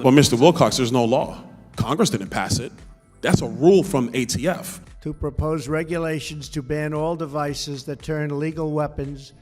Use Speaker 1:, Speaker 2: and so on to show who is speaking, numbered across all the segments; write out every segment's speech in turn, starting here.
Speaker 1: Well, Mr. Wilcox, there's no law. Congress didn't pass it. That's a rule from ATF.
Speaker 2: To propose regulations to ban all devices that turn legal weapons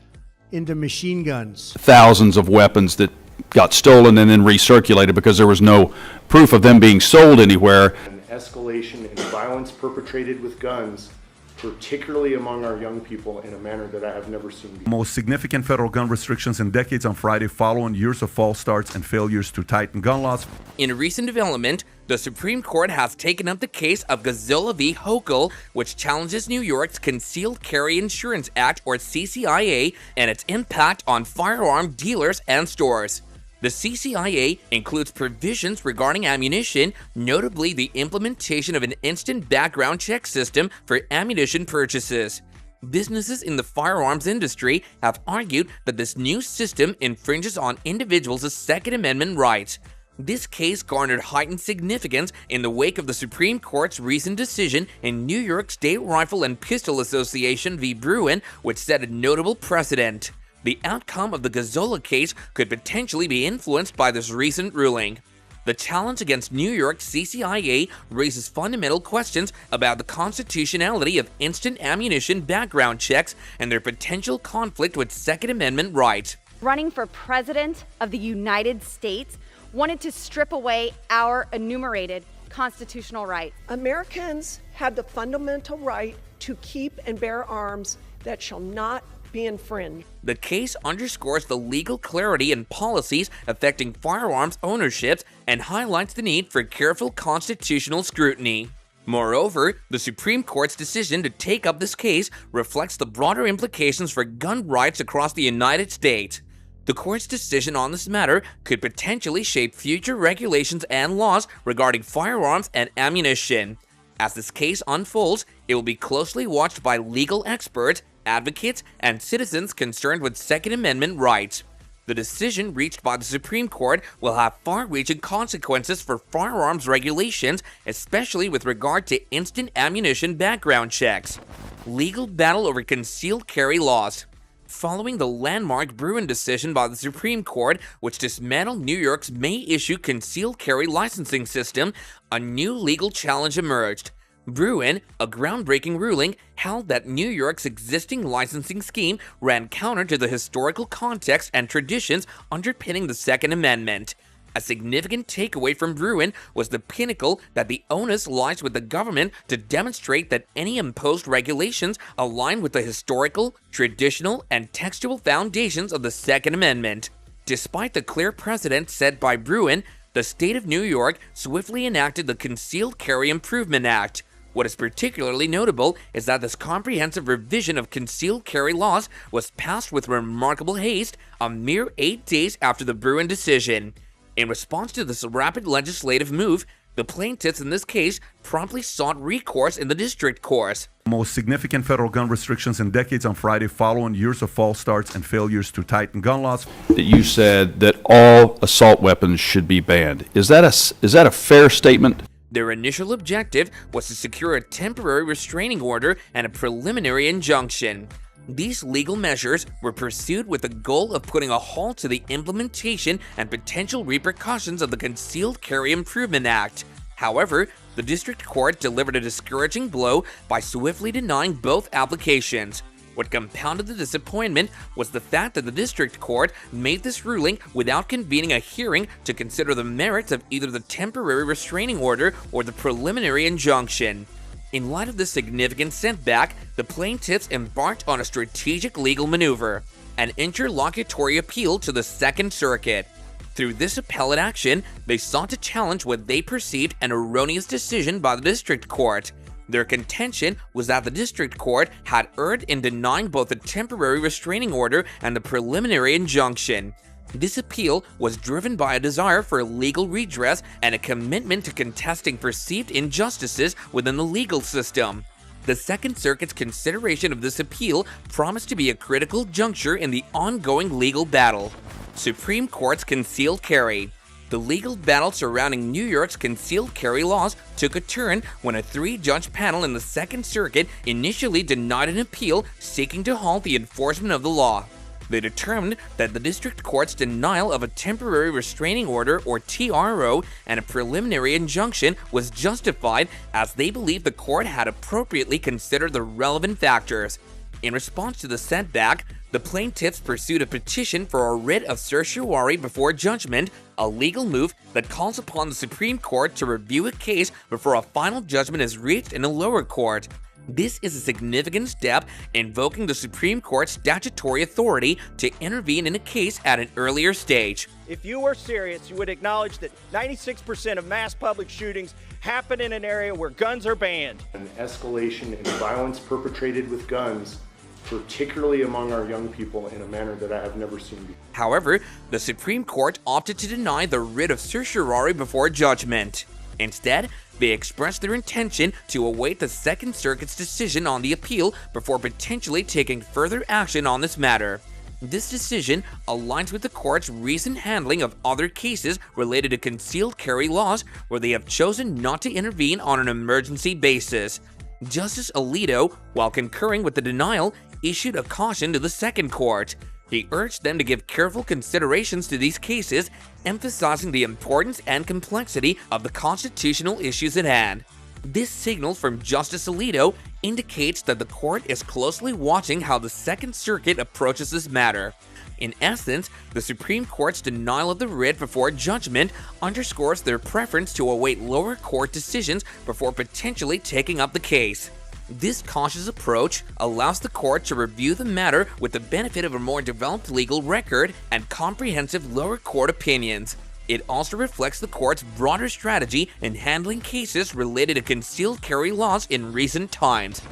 Speaker 2: into machine guns.
Speaker 3: Thousands of weapons that got stolen and then recirculated because there was no proof of them being sold anywhere.
Speaker 4: An escalation in violence perpetrated with guns, particularly among our young people, in a manner that I have never seen before.
Speaker 5: Most significant federal gun restrictions in decades on Friday following years of false starts and failures to tighten gun laws.
Speaker 6: In a recent development, the Supreme Court has taken up the case of Gazzola v. Hochul, which challenges New York's Concealed Carry Insurance Act, or CCIA, and its impact on firearm dealers and stores. The CCIA includes provisions regarding ammunition, notably the implementation of an instant background check system for ammunition purchases. Businesses in the firearms industry have argued that this new system infringes on individuals' Second Amendment rights. This case garnered heightened significance in the wake of the Supreme Court's recent decision in New York State Rifle and Pistol Association v. Bruin, which set a notable precedent. The outcome of the Gazzola case could potentially be influenced by this recent ruling. The challenge against New York's CCIA raises fundamental questions about the constitutionality of instant ammunition background checks and their potential conflict with Second Amendment rights.
Speaker 7: Running for President of the United States wanted to strip away our enumerated constitutional rights.
Speaker 8: Americans have the fundamental right to keep and bear arms that shall not be infringed.
Speaker 6: The case underscores the legal clarity and policies affecting firearms ownerships and highlights the need for careful constitutional scrutiny. Moreover, the Supreme Court's decision to take up this case reflects the broader implications for gun rights across the United States. The court's decision on this matter could potentially shape future regulations and laws regarding firearms and ammunition. As this case unfolds, it will be closely watched by legal experts, advocates, and citizens concerned with Second Amendment rights. The decision reached by the Supreme Court will have far-reaching consequences for firearms regulations, especially with regard to instant ammunition background checks. Legal battle over concealed carry laws. Following the landmark Bruin decision by the Supreme Court, which dismantled New York's May-issue concealed carry licensing system, a new legal challenge emerged. Bruin, a groundbreaking ruling, held that New York's existing licensing scheme ran counter to the historical context and traditions underpinning the Second Amendment. A significant takeaway from Bruin was the pinnacle that the onus lies with the government to demonstrate that any imposed regulations align with the historical, traditional, and textual foundations of the Second Amendment. Despite the clear precedent set by Bruin, the state of New York swiftly enacted the Concealed Carry Improvement Act. What is particularly notable is that this comprehensive revision of concealed carry laws was passed with remarkable haste a mere 8 days after the Bruin decision. In response to this rapid legislative move, the plaintiffs in this case promptly sought recourse in the district courts.
Speaker 5: Most significant federal gun restrictions in decades on Friday following years of false starts and failures to tighten gun laws.
Speaker 3: That you said that all assault weapons should be banned. Is that a fair statement?
Speaker 6: Their initial objective was to secure a temporary restraining order and a preliminary injunction. These legal measures were pursued with the goal of putting a halt to the implementation and potential repercussions of the Concealed Carry Improvement Act. However, the district court delivered a discouraging blow by swiftly denying both applications. What compounded the disappointment was the fact that the district court made this ruling without convening a hearing to consider the merits of either the temporary restraining order or the preliminary injunction. In light of this significant setback, the plaintiffs embarked on a strategic legal maneuver, an interlocutory appeal to the Second Circuit. Through this appellate action, they sought to challenge what they perceived an erroneous decision by the district court. Their contention was that the district court had erred in denying both the temporary restraining order and the preliminary injunction. This appeal was driven by a desire for legal redress and a commitment to contesting perceived injustices within the legal system. The Second Circuit's consideration of this appeal promised to be a critical juncture in the ongoing legal battle. Supreme Court's concealed carry. The legal battle surrounding New York's concealed carry laws took a turn when a 3-judge panel in the Second Circuit initially denied an appeal seeking to halt the enforcement of the law. They determined that the district court's denial of a temporary restraining order, or TRO, and a preliminary injunction was justified, as they believed the court had appropriately considered the relevant factors. In response to the setback, the plaintiffs pursued a petition for a writ of certiorari before judgment, a legal move that calls upon the Supreme Court to review a case before a final judgment is reached in a lower court. This is a significant step, invoking the Supreme Court's statutory authority to intervene in a case at an earlier stage.
Speaker 9: If you were serious, you would acknowledge that 96% of mass public shootings happen in an area where guns are banned.
Speaker 4: An escalation in violence perpetrated with guns, particularly among our young people, in a manner that I have never seen before.
Speaker 6: However, the Supreme Court opted to deny the writ of certiorari before judgment. Instead, they expressed their intention to await the Second Circuit's decision on the appeal before potentially taking further action on this matter. This decision aligns with the court's recent handling of other cases related to concealed carry laws, where they have chosen not to intervene on an emergency basis. Justice Alito, while concurring with the denial, issued a caution to the Second Court. He urged them to give careful considerations to these cases, emphasizing the importance and complexity of the constitutional issues at hand. This signal from Justice Alito indicates that the court is closely watching how the Second Circuit approaches this matter. In essence, the Supreme Court's denial of the writ before judgment underscores their preference to await lower court decisions before potentially taking up the case. This cautious approach allows the court to review the matter with the benefit of a more developed legal record and comprehensive lower court opinions. It also reflects the court's broader strategy in handling cases related to concealed carry laws in recent times.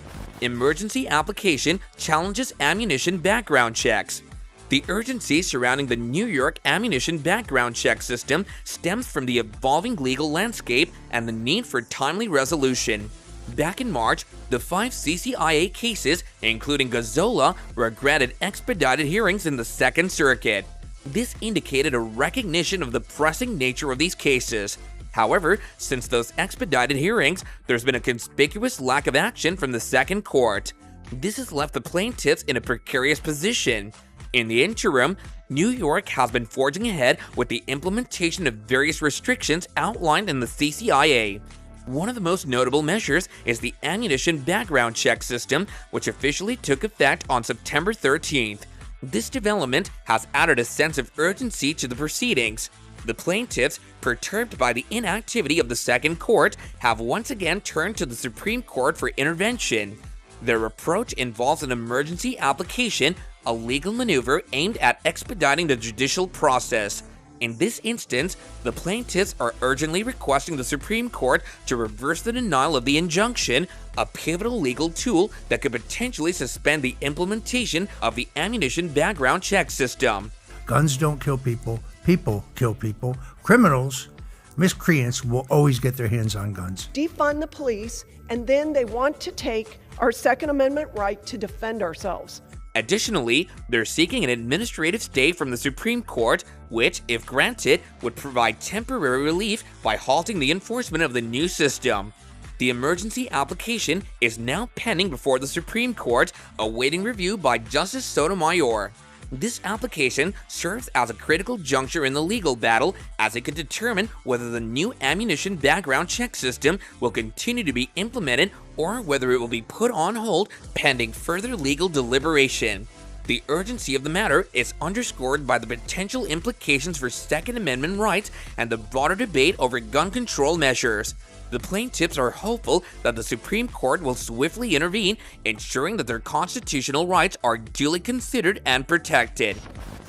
Speaker 6: Emergency application challenges ammunition background checks. The urgency surrounding the New York ammunition background check system stems from the evolving legal landscape and the need for timely resolution. Back in March, the 5 CCIA cases, including Gazzola, were granted expedited hearings in the Second Circuit. This indicated a recognition of the pressing nature of these cases. However, since those expedited hearings, there's been a conspicuous lack of action from the Second Court. This has left the plaintiffs in a precarious position. In the interim, New York has been forging ahead with the implementation of various restrictions outlined in the CCIA. One of the most notable measures is the ammunition background check system, which officially took effect on September 13th. This development has added a sense of urgency to the proceedings. The plaintiffs, perturbed by the inactivity of the Second Court, have once again turned to the Supreme Court for intervention. Their approach involves an emergency application, a legal maneuver aimed at expediting the judicial process. In this instance, the plaintiffs are urgently requesting the Supreme Court to reverse the denial of the injunction, a pivotal legal tool that could potentially suspend the implementation of the ammunition background check system.
Speaker 10: Guns don't kill people, people kill people. Criminals, miscreants will always get their hands on guns.
Speaker 8: Defund the police, and then they want to take our Second Amendment right to defend ourselves.
Speaker 6: Additionally, they're seeking an administrative stay from the Supreme Court, which, if granted, would provide temporary relief by halting the enforcement of the new system. The emergency application is now pending before the Supreme Court, awaiting review by Justice Sotomayor. This application serves as a critical juncture in the legal battle, as it could determine whether the new ammunition background check system will continue to be implemented or whether it will be put on hold pending further legal deliberation. The urgency of the matter is underscored by the potential implications for Second Amendment rights and the broader debate over gun control measures. The plaintiffs are hopeful that the Supreme Court will swiftly intervene, ensuring that their constitutional rights are duly considered and protected.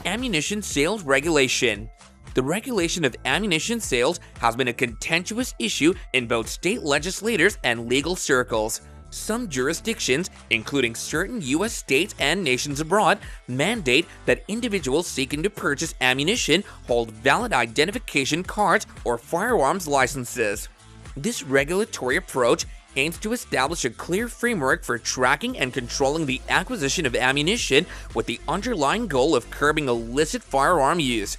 Speaker 6: Ammunition sales regulation. The regulation of ammunition sales has been a contentious issue in both state legislators and legal circles. Some jurisdictions, including certain U.S. states and nations abroad, mandate that individuals seeking to purchase ammunition hold valid identification cards or firearms licenses. This regulatory approach aims to establish a clear framework for tracking and controlling the acquisition of ammunition with the underlying goal of curbing illicit firearm use.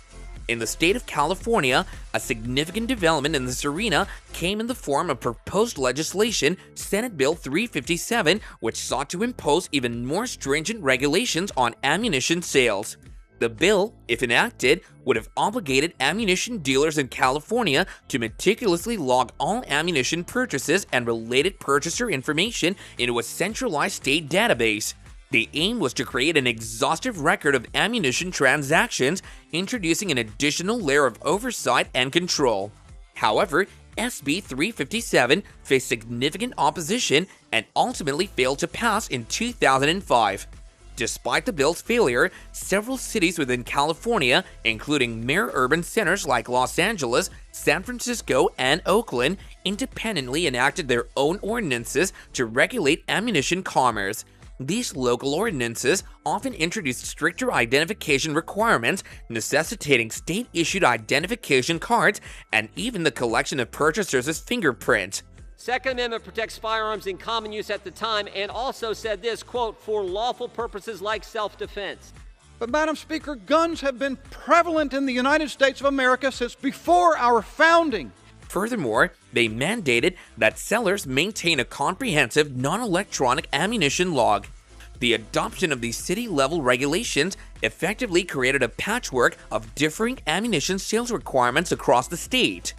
Speaker 6: In the state of California, a significant development in this arena came in the form of proposed legislation, Senate Bill 357, which sought to impose even more stringent regulations on ammunition sales. The bill, if enacted, would have obligated ammunition dealers in California to meticulously log all ammunition purchases and related purchaser information into a centralized state database. The aim was to create an exhaustive record of ammunition transactions, introducing an additional layer of oversight and control. However, SB 357 faced significant opposition and ultimately failed to pass in 2005. Despite the bill's failure, several cities within California, including major urban centers like Los Angeles, San Francisco, and Oakland, independently enacted their own ordinances to regulate ammunition commerce. These local ordinances often introduced stricter identification requirements, necessitating state-issued identification cards and even the collection of purchasers' fingerprints.
Speaker 11: Second Amendment protects firearms in common use at the time and also said this, quote, for lawful purposes like self-defense.
Speaker 12: But, Madam Speaker, guns have been prevalent in the United States of America since before our founding.
Speaker 6: Furthermore, they mandated that sellers maintain a comprehensive non-electronic ammunition log. The adoption of these city-level regulations effectively created a patchwork of differing ammunition sales requirements across the state.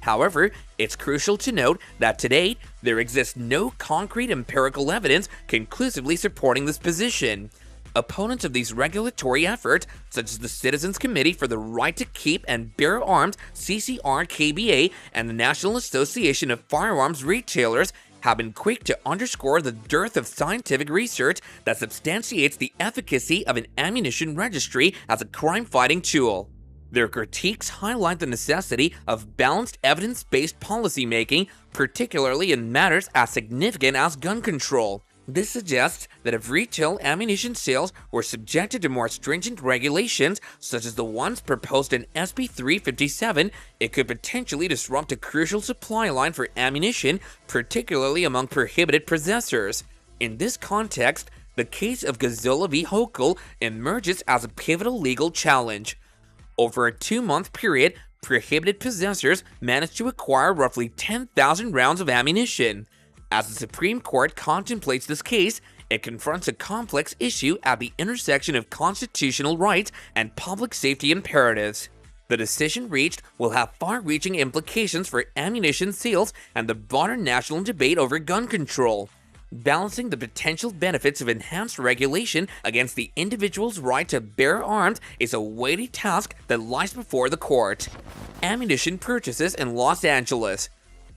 Speaker 6: However, it's crucial to note that today, there exists no concrete empirical evidence conclusively supporting this position. Opponents of these regulatory efforts, such as the Citizens Committee for the Right to Keep and Bear Arms, CCR-KBA, and the National Association of Firearms Retailers, have been quick to underscore the dearth of scientific research that substantiates the efficacy of an ammunition registry as a crime-fighting tool. Their critiques highlight the necessity of balanced evidence-based policymaking, particularly in matters as significant as gun control. This suggests that if retail ammunition sales were subjected to more stringent regulations, such as the ones proposed in SB 357, it could potentially disrupt a crucial supply line for ammunition, particularly among prohibited possessors. In this context, the case of Gazzola v. Hochul emerges as a pivotal legal challenge. Over a 2-month period, prohibited possessors managed to acquire roughly 10,000 rounds of ammunition. As the Supreme Court contemplates this case, it confronts a complex issue at the intersection of constitutional rights and public safety imperatives. The decision reached will have far-reaching implications for ammunition sales and the broader national debate over gun control. Balancing the potential benefits of enhanced regulation against the individual's right to bear arms is a weighty task that lies before the court. Ammunition purchases in Los Angeles.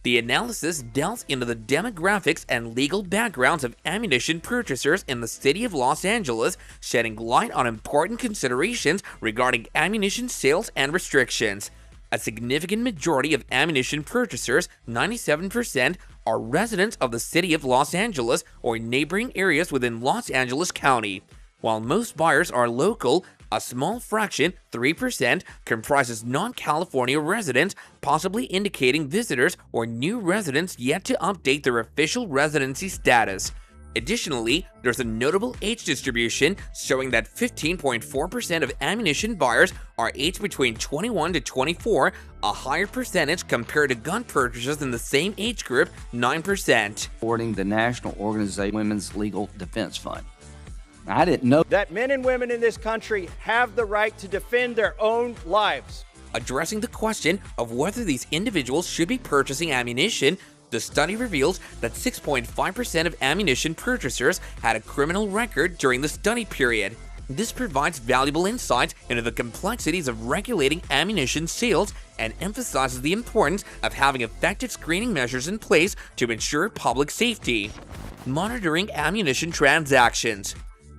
Speaker 6: The analysis delves into the demographics and legal backgrounds of ammunition purchasers in the city of Los Angeles, shedding light on important considerations regarding ammunition sales and restrictions. A significant majority of ammunition purchasers, 97%, are residents of the city of Los Angeles or neighboring areas within Los Angeles County. While most buyers are local, a small fraction, 3%, comprises non-California residents, possibly indicating visitors or new residents yet to update their official residency status. Additionally, there's a notable age distribution showing that 15.4% of ammunition buyers are aged between 21 to 24, a higher percentage compared to gun purchasers in the same age group, 9%.
Speaker 13: Supporting the National Organization Women's Legal Defense Fund. I didn't know
Speaker 9: that men and women in this country have the right to defend their own lives.
Speaker 6: Addressing the question of whether these individuals should be purchasing ammunition, the study reveals that 6.5% of ammunition purchasers had a criminal record during the study period. This provides valuable insights into the complexities of regulating ammunition sales and emphasizes the importance of having effective screening measures in place to ensure public safety. Monitoring ammunition transactions.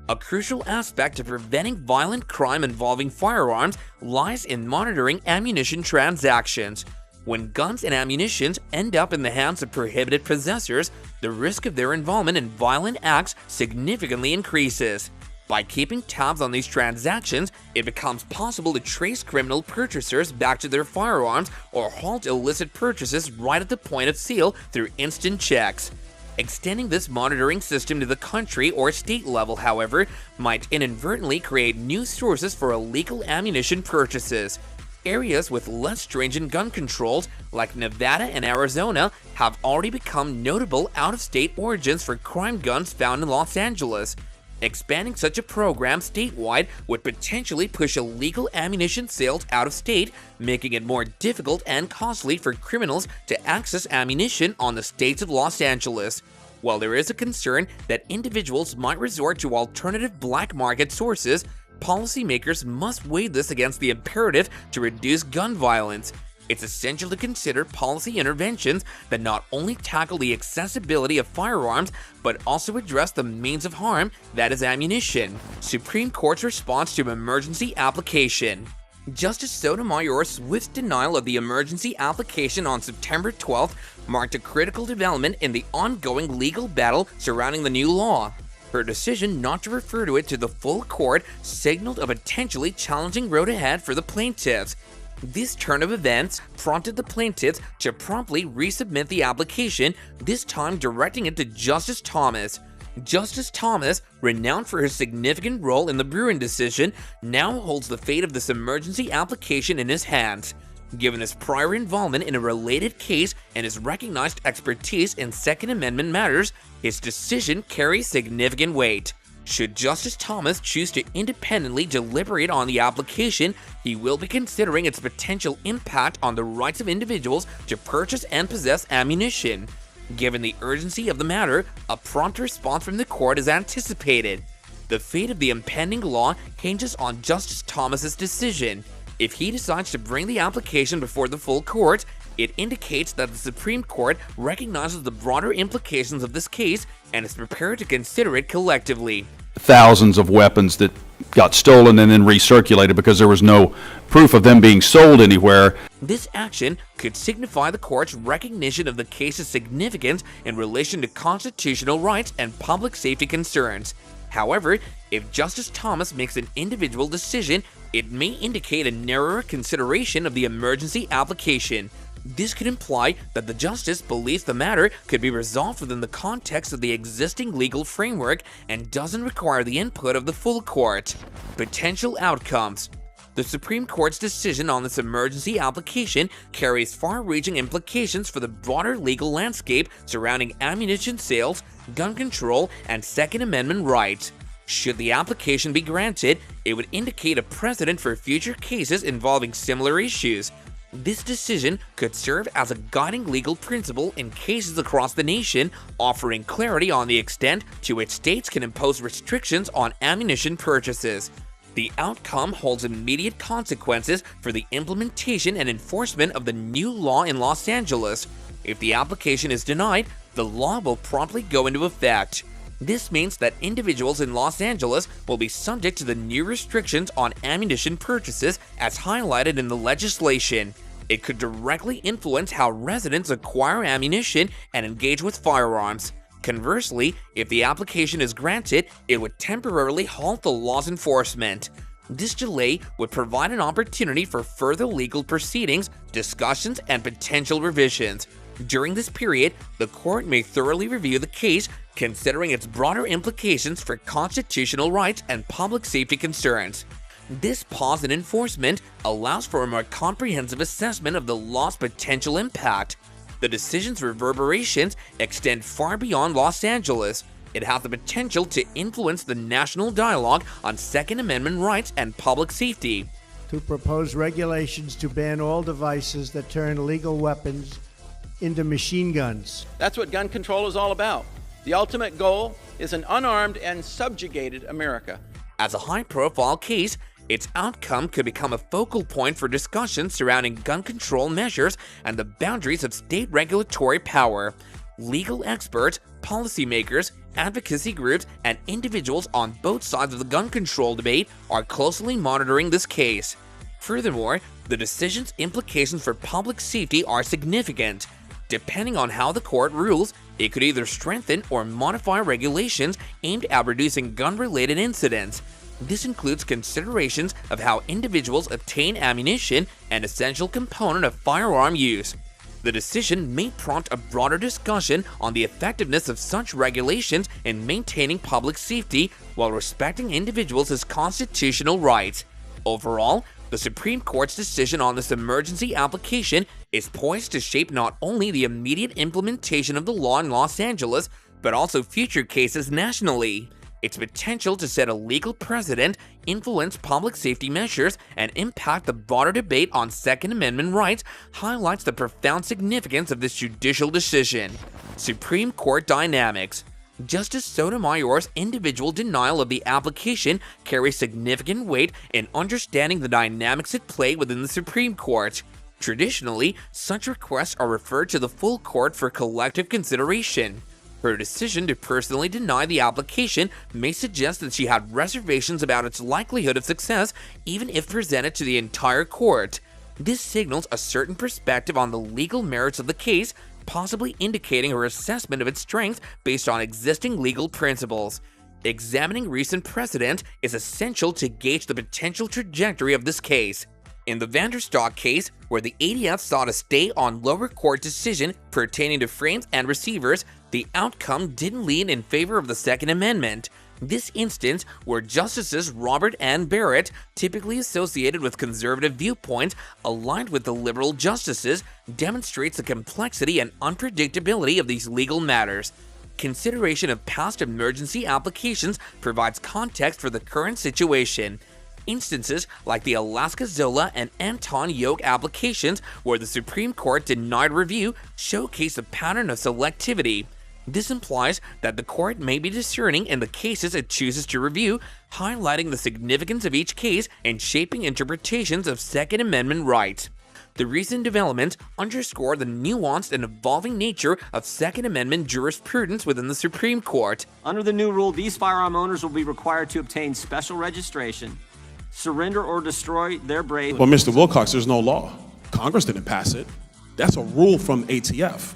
Speaker 6: A crucial aspect of preventing violent crime involving firearms lies in monitoring ammunition transactions. When guns and ammunition end up in the hands of prohibited possessors, the risk of their involvement in violent acts significantly increases. By keeping tabs on these transactions, it becomes possible to trace criminal purchasers back to their firearms or halt illicit purchases right at the point of sale through instant checks. Extending this monitoring system to the country or state level, however, might inadvertently create new sources for illegal ammunition purchases. Areas with less stringent gun controls, like Nevada and Arizona, have already become notable out-of-state origins for crime guns found in Los Angeles. Expanding such a program statewide would potentially push illegal ammunition sales out of state, making it more difficult and costly for criminals to access ammunition on the states of Los Angeles. While there is a concern that individuals might resort to alternative black market sources, policymakers must weigh this against the imperative to reduce gun violence. It's essential to consider policy interventions that not only tackle the accessibility of firearms, but also address the means of harm, that is ammunition. Supreme Court's response to emergency application. Justice Sotomayor's swift denial of the emergency application on September 12th marked a critical development in the ongoing legal battle surrounding the new law. Her decision not to refer to it to the full court signaled a potentially challenging road ahead for the plaintiffs. This turn of events prompted the plaintiffs to promptly resubmit the application, this time directing it to Justice Thomas. Justice Thomas, renowned for his significant role in the Bruin decision, now holds the fate of this emergency application in his hands. Given his prior involvement in a related case and his recognized expertise in Second Amendment matters, his decision carries significant weight. Should Justice Thomas choose to independently deliberate on the application, he will be considering its potential impact on the rights of individuals to purchase and possess ammunition. Given the urgency of the matter, a prompt response from the court is anticipated. The fate of the impending law hinges on Justice Thomas's decision. If he decides to bring the application before the full court, it indicates that the Supreme Court recognizes the broader implications of this case and is prepared to consider it collectively.
Speaker 3: Thousands of weapons that got stolen and then recirculated because there was no proof of them being sold anywhere.
Speaker 6: This action could signify the court's recognition of the case's significance in relation to constitutional rights and public safety concerns. However, if Justice Thomas makes an individual decision, it may indicate a narrower consideration of the emergency application. This could imply that the justice believes the matter could be resolved within the context of the existing legal framework and doesn't require the input of the full court. Potential outcomes. The Supreme Court's decision on this emergency application carries far-reaching implications for the broader legal landscape surrounding ammunition sales, gun control, and Second Amendment rights. Should the application be granted, it would indicate a precedent for future cases involving similar issues. This decision could serve as a guiding legal principle in cases across the nation, offering clarity on the extent to which states can impose restrictions on ammunition purchases. The outcome holds immediate consequences for the implementation and enforcement of the new law in Los Angeles. If the application is denied, the law will promptly go into effect. This means that individuals in Los Angeles will be subject to the new restrictions on ammunition purchases as highlighted in the legislation. It could directly influence how residents acquire ammunition and engage with firearms. Conversely, if the application is granted, it would temporarily halt the law's enforcement. This delay would provide an opportunity for further legal proceedings, discussions, and potential revisions. During this period, the court may thoroughly review the case, considering its broader implications for constitutional rights and public safety concerns. This pause in enforcement allows for a more comprehensive assessment of the law's potential impact. The decision's reverberations extend far beyond Los Angeles. It has the potential to influence the national dialogue on Second Amendment rights and public safety.
Speaker 2: To propose regulations to ban all devices that turn legal weapons into machine guns.
Speaker 12: That's what gun control is all about. The ultimate goal is an unarmed and subjugated America.
Speaker 6: As a high-profile case, its outcome could become a focal point for discussions surrounding gun control measures and the boundaries of state regulatory power. Legal experts, policymakers, advocacy groups, and individuals on both sides of the gun control debate are closely monitoring this case. Furthermore, the decision's implications for public safety are significant. Depending on how the court rules, it could either strengthen or modify regulations aimed at reducing gun-related incidents. This includes considerations of how individuals obtain ammunition, an essential component of firearm use. The decision may prompt a broader discussion on the effectiveness of such regulations in maintaining public safety while respecting individuals' constitutional rights. Overall, The Supreme Court's decision on this emergency application is poised to shape not only the immediate implementation of the law in Los Angeles, but also future cases nationally. Its potential to set a legal precedent, influence public safety measures, and impact the broader debate on Second Amendment rights highlights the profound significance of this judicial decision. Supreme Court dynamics. Justice Sotomayor's individual denial of the application carries significant weight in understanding the dynamics at play within the Supreme Court. Traditionally, such requests are referred to the full court for collective consideration. Her decision to personally deny the application may suggest that she had reservations about its likelihood of success, even if presented to the entire court. This signals a certain perspective on the legal merits of the case, possibly indicating her assessment of its strength based on existing legal principles. Examining recent precedent is essential to gauge the potential trajectory of this case. In the Vanderstock case, where the ADF sought a stay on lower court decision pertaining to frames and receivers, the outcome didn't lean in favor of the Second Amendment. This instance, where Justices Robert and Barrett, typically associated with conservative viewpoints, aligned with the liberal justices, demonstrates the complexity and unpredictability of these legal matters. Consideration of past emergency applications provides context for the current situation. Instances like the Alaska Zola and Anton Yoke applications, where the Supreme Court denied review, showcase a pattern of selectivity. This implies that the court may be discerning in the cases it chooses to review, highlighting the significance of each case and shaping interpretations of Second Amendment rights. The recent developments underscore the nuanced and evolving nature of Second Amendment jurisprudence within the Supreme Court.
Speaker 11: Under the new rule, these firearm owners will be required to obtain special registration, surrender or destroy their brave.
Speaker 1: Well, Mr. Wilcox, there's no law. Congress didn't pass it. That's a rule from ATF.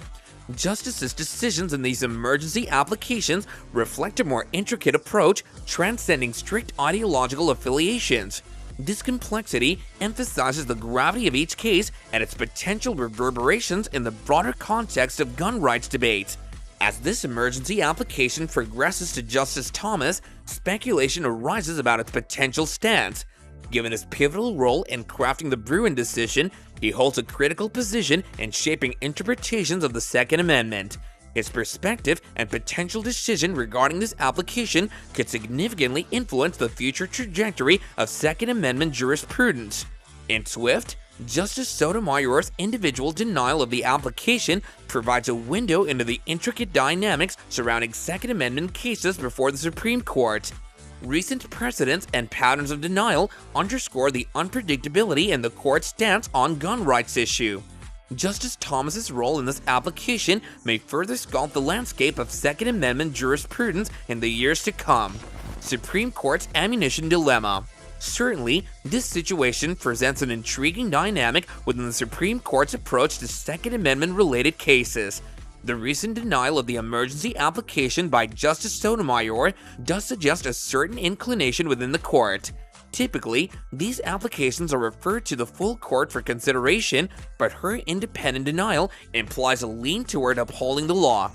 Speaker 6: Justices' decisions in these emergency applications reflect a more intricate approach, transcending strict ideological affiliations. This complexity emphasizes the gravity of each case and its potential reverberations in the broader context of gun rights debates. As this emergency application progresses to Justice Thomas, speculation arises about its potential stance. Given his pivotal role in crafting the Bruin decision, he holds a critical position in shaping interpretations of the Second Amendment. His perspective and potential decision regarding this application could significantly influence the future trajectory of Second Amendment jurisprudence. In Swift, Justice Sotomayor's individual denial of the application provides a window into the intricate dynamics surrounding Second Amendment cases before the Supreme Court. Recent precedents and patterns of denial underscore the unpredictability in the court's stance on gun rights issue. Justice Thomas's role in this application may further sculpt the landscape of Second Amendment jurisprudence in the years to come. Supreme Court's ammunition dilemma. Certainly, this situation presents an intriguing dynamic within the Supreme Court's approach to Second Amendment-related cases. The recent denial of the emergency application by Justice Sotomayor does suggest a certain inclination within the court. Typically, these applications are referred to the full court for consideration, but her independent denial implies a lean toward upholding the law.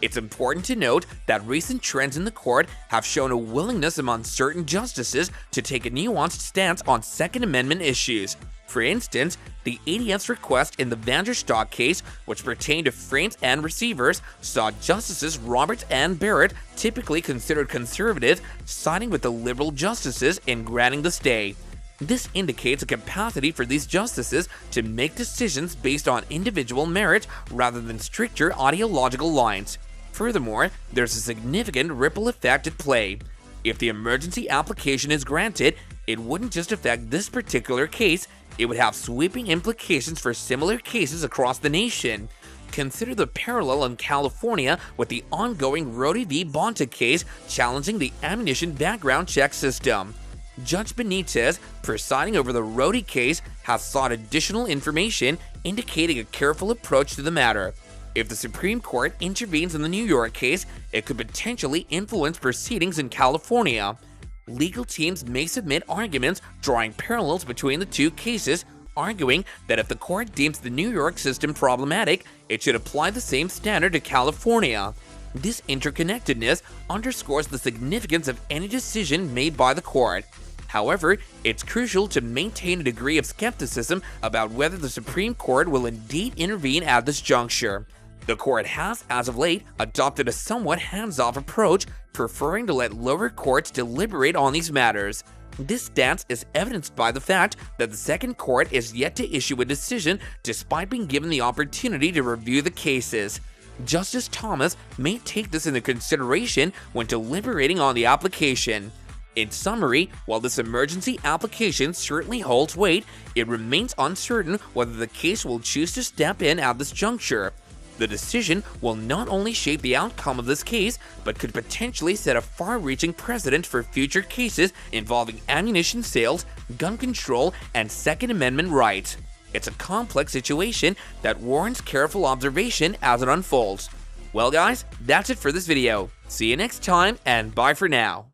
Speaker 6: It's important to note that recent trends in the court have shown a willingness among certain justices to take a nuanced stance on Second Amendment issues. For instance, the ADF's request in the Vanderstock case, which pertained to frames and receivers, saw Justices Roberts and Barrett, typically considered conservative, siding with the liberal justices in granting the stay. This indicates a capacity for these justices to make decisions based on individual merit rather than stricter ideological lines. Furthermore, there's a significant ripple effect at play. If the emergency application is granted, it wouldn't just affect this particular case, it would have sweeping implications for similar cases across the nation. Consider the parallel in California with the ongoing Rody v. Bonta case challenging the ammunition background check system. Judge Benitez, presiding over the Rody case, has sought additional information indicating a careful approach to the matter. If the Supreme Court intervenes in the New York case, it could potentially influence proceedings in California. Legal teams may submit arguments drawing parallels between the two cases, arguing that if the court deems the New York system problematic, it should apply the same standard to California. This interconnectedness underscores the significance of any decision made by the court. However, it's crucial to maintain a degree of skepticism about whether the Supreme Court will indeed intervene at this juncture. The court has, as of late, adopted a somewhat hands-off approach, preferring to let lower courts deliberate on these matters. This stance is evidenced by the fact that the Second Court is yet to issue a decision despite being given the opportunity to review the cases. Justice Thomas may take this into consideration when deliberating on the application. In summary, while this emergency application certainly holds weight, it remains uncertain whether the case will choose to step in at this juncture. The decision will not only shape the outcome of this case, but could potentially set a far-reaching precedent for future cases involving ammunition sales, gun control, and Second Amendment rights. It's a complex situation that warrants careful observation as it unfolds. Well guys, that's it for this video. See you next time, and bye for now.